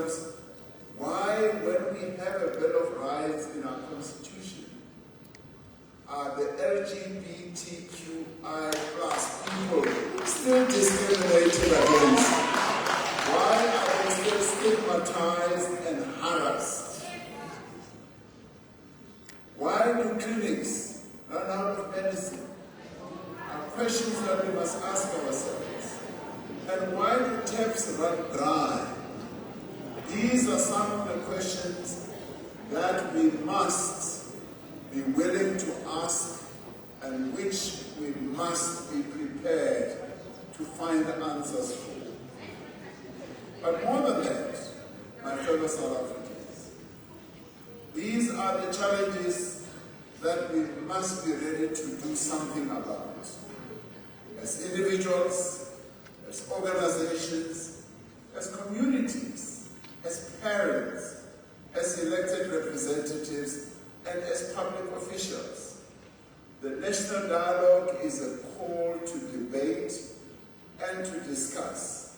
ourselves, why, when we have a Bill of Rights in our Constitution, are the LGBTQI plus people still discriminated against? Why are they still stigmatized and harassed? Why do clinics run out of medicine? Are questions that we must ask ourselves. And why do taps run dry? These are some of the questions that we must be willing to ask and which we must be prepared to find answers for. But more than that, my fellow South Africans, these are the challenges that we must be ready to do something about. As individuals, as organizations, as communities, as parents, as elected representatives, and as public officials. The national dialogue is a call to debate and to discuss,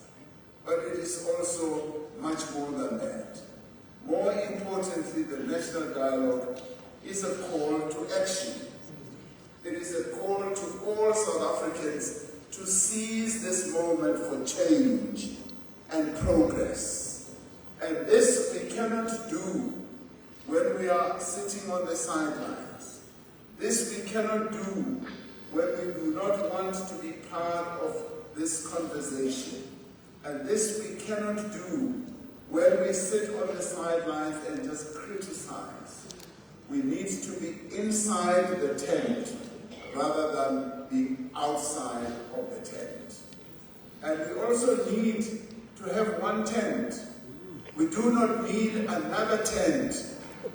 but it is also much more than that. More importantly, the national dialogue is a call to action. It is a call to all South Africans to seize this moment for change and progress. And this we cannot do when we are sitting on the sidelines. This we cannot do when we do not want to be part of this conversation. And this we cannot do when we sit on the sidelines and just criticize. We need to be inside the tent rather than being outside of the tent. And we also need to have one tent. We do not need another tent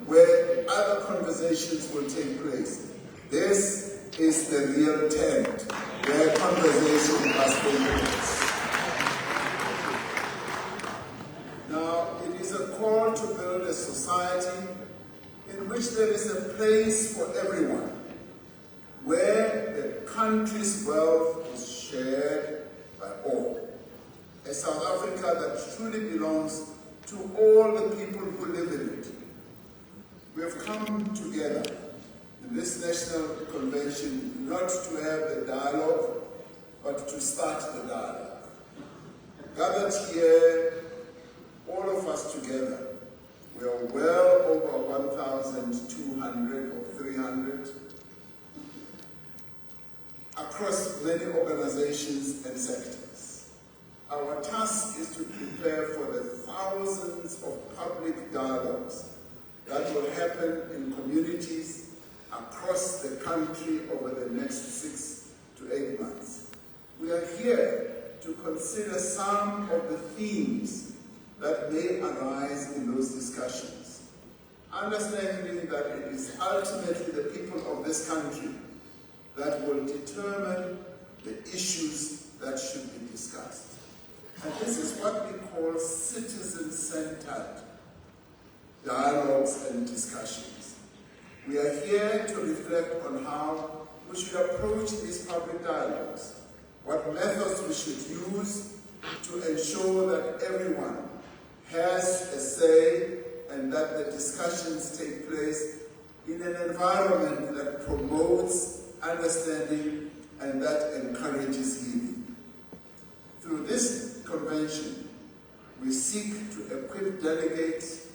where other conversations will take place. This is the real tent where conversation must take place. Now, it is a call to build a society in which there is a place for everyone, where the country's wealth is shared by all. A South Africa that truly belongs to all the people who live in it. We have come together in this national convention not to have the dialogue, but to start the dialogue. Gathered here, all of us together, we are well over 1,200 or 300 across many organizations and sectors. Our task is to prepare for the thousands of public dialogues that will happen in communities across the country over the next 6 to 8 months. We are here to consider some of the themes that may arise in those discussions, understanding that it is ultimately the people of this country that will determine the issues that should be discussed. And this is what we call citizen-centered dialogues and discussions. We are here to reflect on how we should approach these public dialogues, what methods we should use to ensure that everyone has a say and that the discussions take place in an environment that promotes understanding and that encourages healing. Through this convention, we seek to equip delegates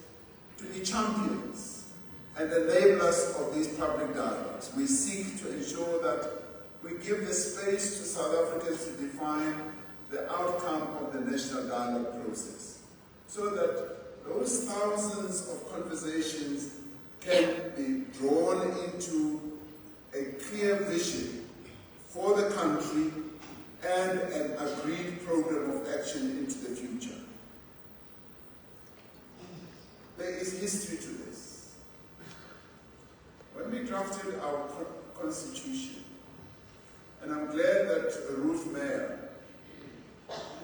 to be champions and enablers of these public dialogues. We seek to ensure that we give the space to South Africans to define the outcome of the national dialogue process, so that those thousands of conversations can be drawn into a clear vision for the country and an agreed program of action into the future. There is history to this. When we drafted our constitution, and I'm glad that Ruth Mayer,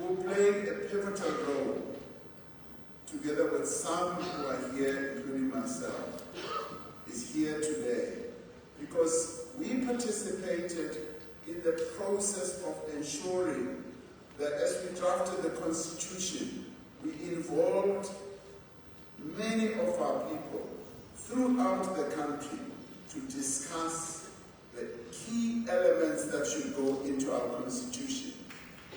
who played a pivotal role, together with some who are here, including myself, is here today, because we participated in the process of ensuring that as we drafted the Constitution, we involved throughout the country to discuss the key elements that should go into our Constitution.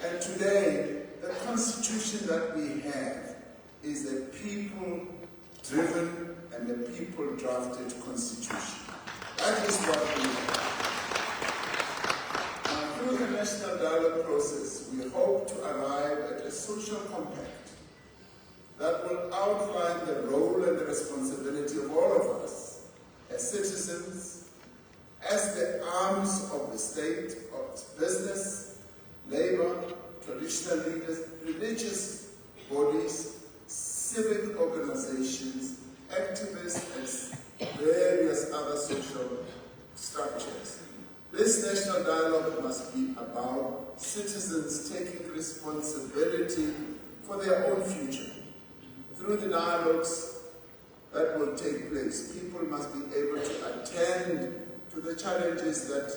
And today, the Constitution that we have is a people-driven and a people-drafted Constitution. That is what we have. Now, through the national dialogue process, we hope to arrive at a social compact that will outline the role and the responsibility of all of us as citizens, as the arms of the state, of business, labor, traditional leaders, religious bodies, civic organizations, activists, and various other social structures. This national dialogue must be about citizens taking responsibility for their own future. Through the dialogues that will take place, people must be able to attend to the challenges that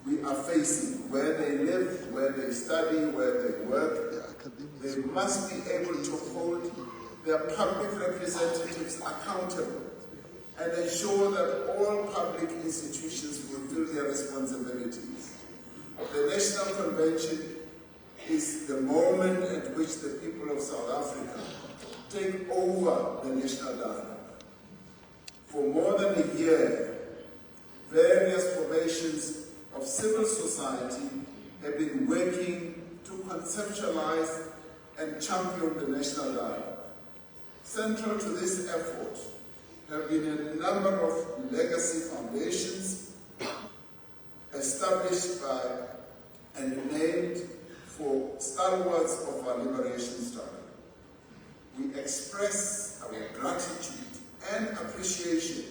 we are facing, where they live, where they study, where they work. They must be able to hold their public representatives accountable and ensure that all public institutions fulfill their responsibilities. The National Convention is the moment at which the people of South Africa take over the national dialogue. For more than a year, various formations of civil society have been working to conceptualize and champion the national dialogue. Central to this effort have been a number of legacy foundations established by and named for stalwarts of our liberation struggle. We express our gratitude and appreciation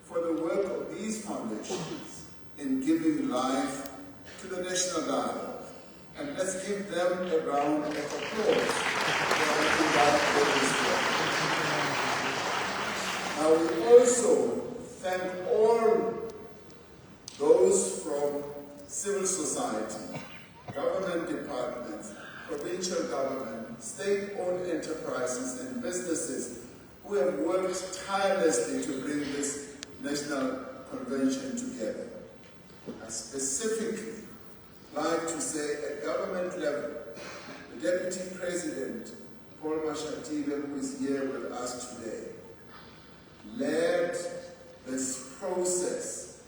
for the work of these foundations in giving life to the national dialogue. And let's give them a round of applause for making that this work. Now we also thank all those from civil society, government departments, provincial government, state-owned enterprises and businesses who have worked tirelessly to bring this national convention together. I specifically like to say at government level, the Deputy President, Paul Mashatile, who is here with us today, led this process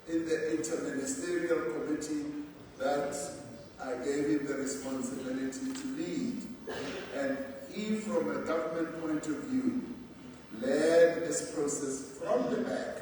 in the interministerial committee that I gave him the responsibility to lead. And he, from a government point of view, led this process from the back